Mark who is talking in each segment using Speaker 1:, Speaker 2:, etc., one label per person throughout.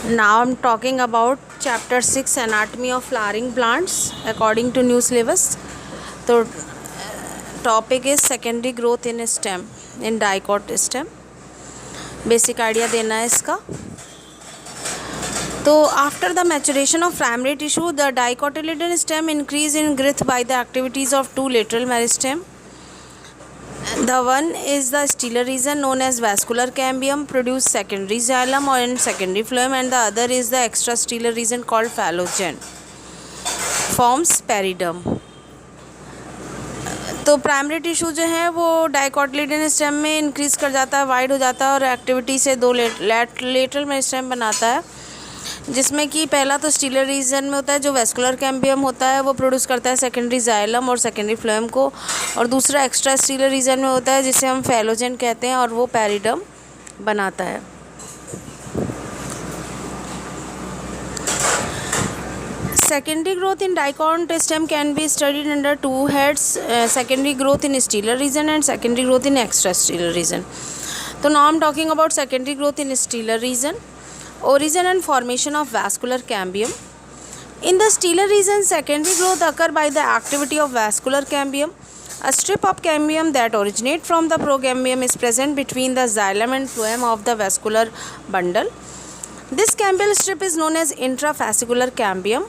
Speaker 1: Now I'm talking about chapter 6 anatomy of flowering plants according to new syllabus. तो topic is secondary growth in stem in dicot stem. Basic idea देना है इसका. तो after the maturation of primary tissue the dicotyledon stem increase in growth by the activities of two lateral meristem. The one is the stellar region known as vascular cambium produce secondary xylem and secondary phloem, and the other is the extrastellar region called phloem forms periderm. तो primary tissue जो है वो dicotyledon stem में increase कर जाता है, wide हो जाता है और एक्टिविटी से दो लेटरल मेरिस्टेम बनाता है, जिसमें कि पहला तो स्टीलर रीजन में होता है जो वेस्कुलर कैम्बियम होता है, वो प्रोड्यूस करता है सेकेंडरी जाइलम और सेकेंडरी फ्लोएम को, और दूसरा एक्स्ट्रा स्टीलर रीजन में होता है जिसे हम फेलोजेन कहते हैं और वो पेरिडम बनाता है. Secondary growth in dicot stem can be studied under two heads, secondary growth in stellar region and secondary growth in extrastellar region. So now I am talking about secondary growth in stellar region. Origin and formation of vascular cambium. In the stellar region, secondary growth occur by the activity of vascular cambium. A strip of cambium that originate from the procambium is present between the xylem and phloem of the vascular bundle. This cambial strip is known as intrafascicular cambium.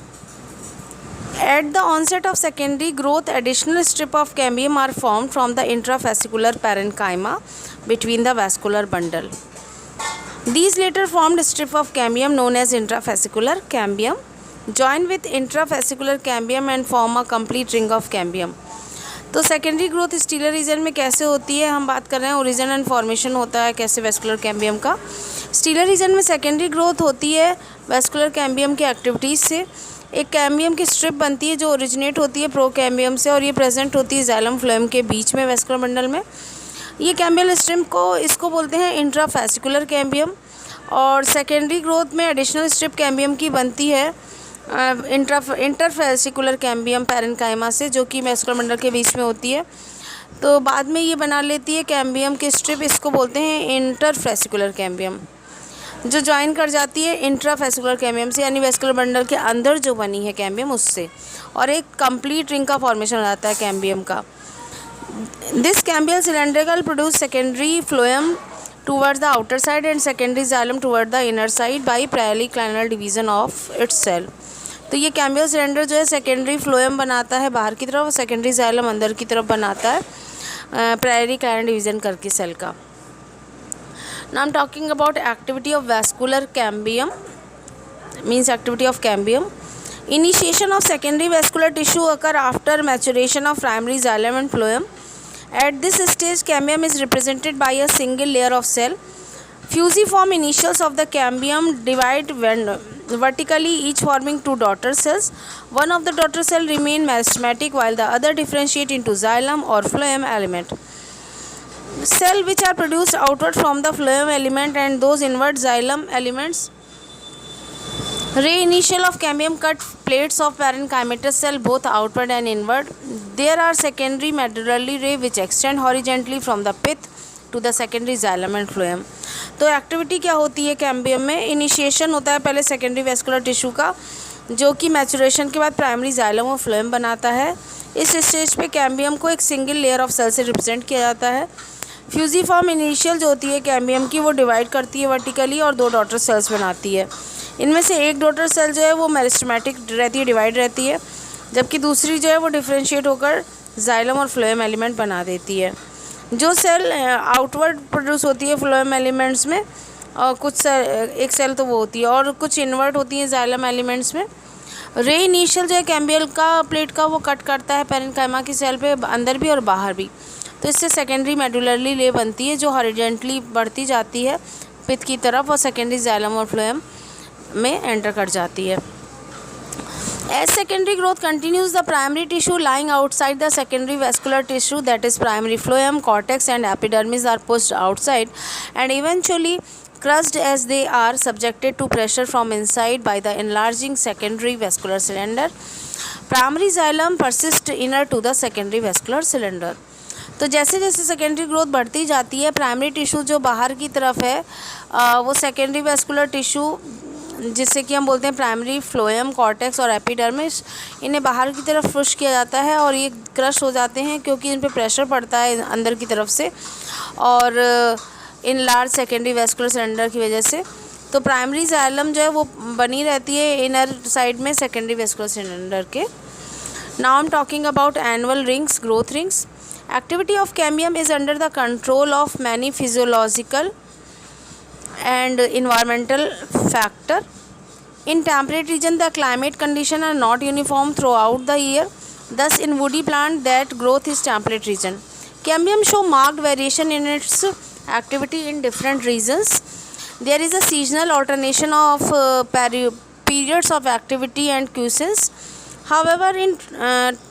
Speaker 1: At the onset of secondary growth, additional strip of cambium are formed from the intrafascicular parenchyma between the vascular bundle. These later formed strip of cambium known as intrafascicular cambium join with intrafascicular cambium and form a complete ring of cambium. तो secondary growth stealer reason में कैसे होती है, हम बात कर रहे हैं ओरिजिन एंड फॉर्मेशन होता है कैसे वेस्कुलर कैम्बियम का. स्टीलर रीजन में सेकेंडरी ग्रोथ होती है वेस्कुलर कैम्बियम की एक्टिविटीज़ से. एक कैम्बियम की स्ट्रिप बनती है जो ओरिजिनेट होती है प्रो कैम्बियम से और ये प्रेजेंट होती है जाइलम फ्लोएम के बीच में वेस्कुलर बंडल में. ये कैम्बियल स्ट्रिप को इसको बोलते हैं इंट्राफैसिकुलर कैम्बियम. और सेकेंडरी ग्रोथ में एडिशनल स्ट्रिप कैम्बियम की बनती है इंटरफैसिकुलर कैम्बियम पैरेन्काइमा से, जो कि वेस्कुलर बंडल के बीच में होती है. तो बाद में ये बना लेती है कैम्बियम की स्ट्रिप, इसको बोलते हैं इंटरफैसिकुलर कैम्बियम, जो ज्वाइन कर जाती है इंट्राफैसिकुलर कैम्बियम से, यानी वेस्कुलर बंडल के अंदर जो बनी है कैम्बियम उससे, और एक कंप्लीट रिंग का फॉर्मेशन हो जाता है कैम्बियम का. This cambial cylindrical produce secondary phloem towards the outer side and secondary xylem toward the inner side by parieliclinal division of its cell. तो ये कैम्बियल सिलेंडर जो है सेकेंडरी फ्लोएम बनाता है बाहर की तरफ और सेकेंडरी जाइलम अंदर की तरफ बनाता है parieliclinal डिवीजन करके सेल का. Now I'm talking about activity of vascular cambium, means activity of cambium. Initiation of secondary vascular tissue occur after maturation of primary xylem and phloem. At this stage, cambium is represented by a single layer of cell. Fusiform initials of the cambium divide vertically, each forming two daughter cells. One of the daughter cell remain meristematic while the other differentiate into xylem or phloem element. Cell which are produced outward from the phloem element and those inward xylem elements. Ray initial of cambium cut plates of parenchymatous cell both outward and inward. There are secondary medullary ray which extend horizontally from the pith to the secondary xylem and phloem. तो activity क्या होती है cambium में, initiation होता है पहले secondary vascular tissue का, जो कि मैचुरेशन के बाद प्राइमरी जाइलम और फ्लोएम बनाता है. इस स्टेज पे कैम्बियम को एक सिंगल लेयर ऑफ सेल से रिप्रेजेंट किया जाता है. फ्यूजीफॉर्म इनिशियल जो होती है कैम्बियम की वो डिवाइड करती है वर्टिकली और दो डॉटर सेल्स बनाती है. इनमें से एक डॉटर सेल जो है वो मेरिस्टेमेटिक रहती है, डिवाइड रहती है, जबकि दूसरी जो है वो डिफ्रेंशिएट होकर जाइलम और फ्लोएम एलिमेंट बना देती है. जो सेल आउटवर्ड प्रोड्यूस होती है फ्लोएम एलिमेंट्स में, और कुछ एक सेल तो वो होती है और कुछ इनवर्ट होती है जाइलम एलिमेंट्स में. रे इनिशियल जो है कैम्बियल का प्लेट का वो कट करता है पैरेन्काइमा की सेल पे अंदर भी और बाहर भी. तो इससे सेकेंडरी मेडुलरी ले बनती है जो हॉरिजॉन्टली बढ़ती जाती है पित्त की तरफ और सेकेंडरी जाइलम और फ्लोएम में एंटर कर जाती है. As secondary growth continues, the primary tissue lying outside the secondary vascular tissue, that is primary phloem, cortex and epidermis, are pushed outside and eventually crushed as they are subjected to pressure from inside by the enlarging secondary vascular cylinder. Primary xylem persists inner to the secondary vascular cylinder. तो जैसे जैसे secondary growth बढ़ती जाती है, primary tissue जो बाहर की तरफ है वो सेकेंडरी वेस्कुलर टिश्यू जिससे कि हम बोलते हैं प्राइमरी फ्लोएम, कॉर्टेक्स और एपिडर्मिस, इन्हें बाहर की तरफ पुश किया जाता है और ये क्रश हो जाते हैं क्योंकि इन पे प्रेशर पड़ता है अंदर की तरफ से और in large secondary vascular cylinder की वजह से। तो प्राइमरी जाइलम जो है वो बनी रहती है इनर साइड में सेकेंडरी वेस्कुलर सिलेंडर के। Now I am talking about annual rings, growth rings. Activity of cambium is under the control of many physiological and environmental factor. In temperate region the climate condition are not uniform throughout the year, thus in woody plant that growth is temperate region. Cambium show marked variation in its activity in different regions. There is a seasonal alternation of periods of activity and quiescence. However, in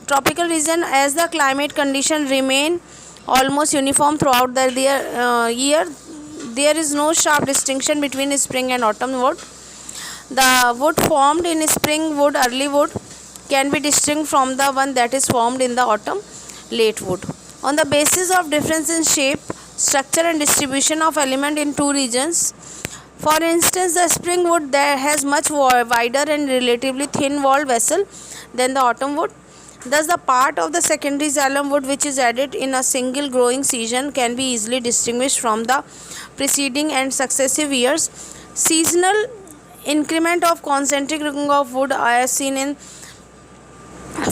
Speaker 1: tropical region, as the climate condition remain almost uniform throughout the year, there is no sharp distinction between spring and autumn wood. The wood formed in spring wood, early wood, can be distinct from the one that is formed in the autumn, late wood. On the basis of difference in shape, structure and distribution of element in two regions. For instance, the spring wood that has much wider and relatively thin walled vessel than the autumn wood. Thus, the part of the secondary xylem wood which is added in a single growing season can be easily distinguished from the preceding and successive years. Seasonal increment of concentric ring of wood as seen in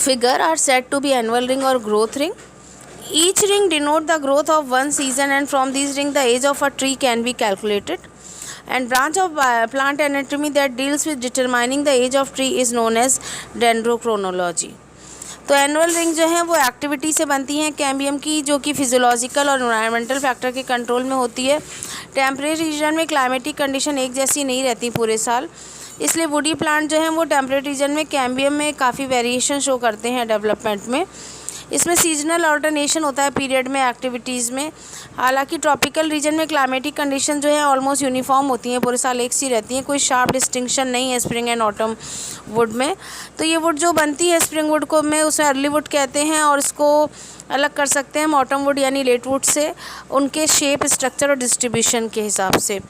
Speaker 1: figure are said to be annual ring or growth ring. Each ring denote the growth of one season, and from these ring the age of a tree can be calculated. And branch of plant anatomy that deals with determining the age of tree is known as dendrochronology. तो annual ring जो है वो activity से बनती हैं cambium की, जो कि फिजियोलॉजिकल और एनवायरमेंटल फैक्टर के कंट्रोल में होती है। टेम्परेट रीजन में क्लाइमेटिक कंडीशन एक जैसी नहीं रहती पूरे साल, इसलिए वुडी प्लांट जो हैं वो टेम्परेट रीजन में कैम्बियम में काफ़ी वेरिएशन शो करते हैं डेवलपमेंट में। इसमें सीजनल ऑल्टरनेशन होता है पीरियड में, एक्टिविटीज़ में। हालांकि ट्रॉपिकल रीजन में क्लाइमेटिक कंडीशन जो है ऑलमोस्ट यूनिफॉर्म होती हैं, पूरे साल एक सी रहती हैं, कोई शार्प डिस्टिंक्शन नहीं है स्प्रिंग एंड ऑटम वुड में। तो ये वुड जो बनती है स्प्रिंग वुड को में उसे अर्ली वुड कहते हैं और इसको अलग कर सकते हैं हम ऑटम वुड यानी लेट वुड से, उनके शेप, स्ट्रक्चर और डिस्ट्रीब्यूशन के हिसाब से।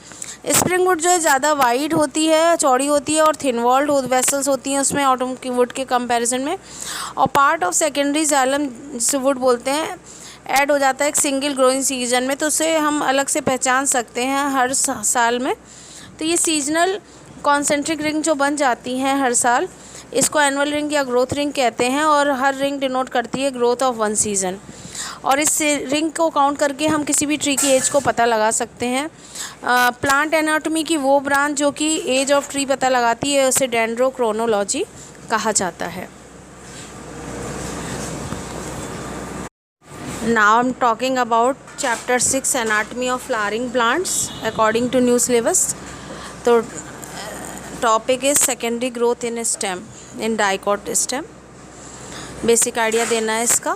Speaker 1: स्प्रिंग वुड जो है ज़्यादा वाइड होती है, चौड़ी होती है और थिन वॉल्ड वेसल्स होती हैं उसमें ऑटम की वुड के कंपैरिजन में। और पार्ट ऑफ सेकेंडरी जाइलम जिसे वुड बोलते हैं ऐड हो जाता है एक सिंगल ग्रोइंग सीजन में, तो उसे हम अलग से पहचान सकते हैं हर साल में। तो ये सीजनल कॉन्सेंट्रिक रिंग जो बन जाती हैं हर साल, इसको एनुअल रिंग या ग्रोथ रिंग कहते हैं और हर रिंग डिनोट करती है ग्रोथ ऑफ वन सीज़न। और इस रिंग को काउंट करके हम किसी भी ट्री की एज को पता लगा सकते हैं। प्लांट एनाटॉमी की वो ब्रांच जो कि एज ऑफ ट्री पता लगाती है उसे डेंड्रोक्रोनोलॉजी कहा जाता है। Now I'm talking about chapter 6 anatomy of flowering plants according to new syllabus. तो topic is secondary growth in stem, in dicot stem. Basic idea देना है इसका।